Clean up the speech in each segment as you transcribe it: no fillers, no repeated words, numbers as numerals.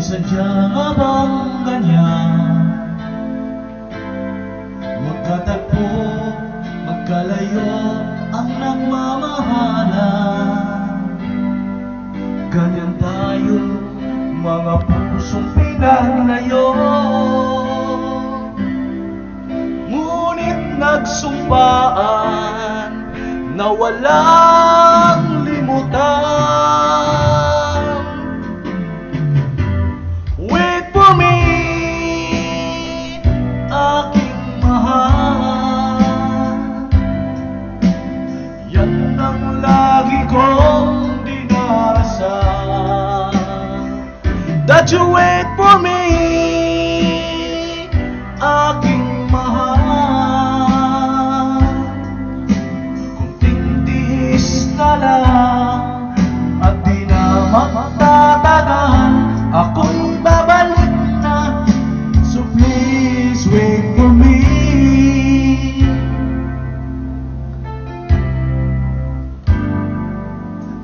sadya nga bang ganyan? Magkatagpo, magkalayo ang nagmamahalan. Ganyan tayo, mga pusong pinaglayo. Ngunit nagsumpaan na walang limutan. Wait for me, aking mahal. Yan ang lagi kong dinarasal, that you wait for me, aking mahal. Kunting tiis na lang at di na magtatagal, ako'y babalik na. So please wait for me.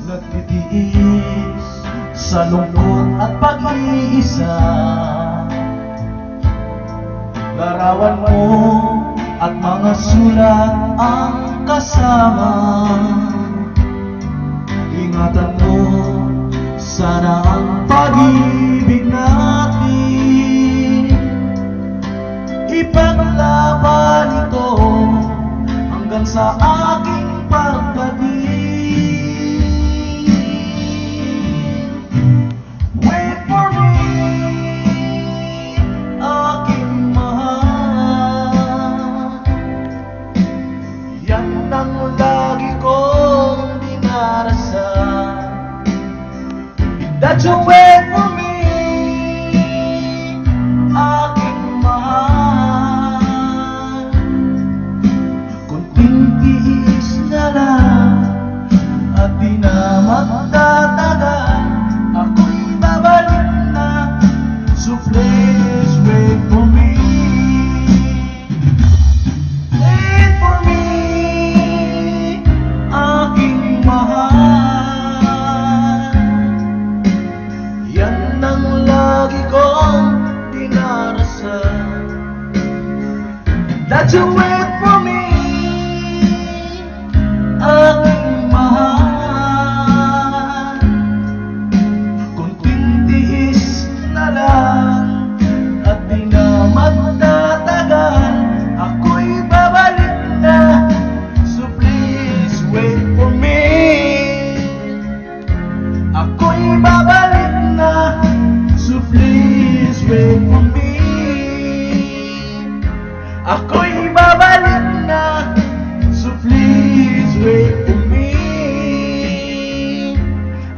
Nagtitiis sa lungkot at pag-iisa, larawan mo at mga sulat ang kasama. Ingatan mo sana ang pag-ibig natin, ipaglaban ito hanggang sa aking pagdating. Wait for me, aking mahal. Yan ang lagi kong dinarasal, that you wait for me, aking mahal. Kunting tiis na lang at di na magtatagal, ako'y babalik na. So please wait for me. Wait for me, aking mahal. Yan ang lagi kong dinarasal, that you wait for me, aking mahal. Kunting tiis na lang at di na magtatagal, ako'y babalik na. So please wait for me, ako'y babalik na. So please wait for me, ako'y babalik na. So please wait for me,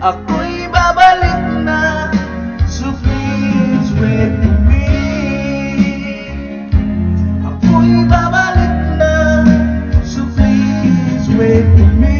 ako'y babalik na. So please wait for me, ako'y babalik na. So please wait for me.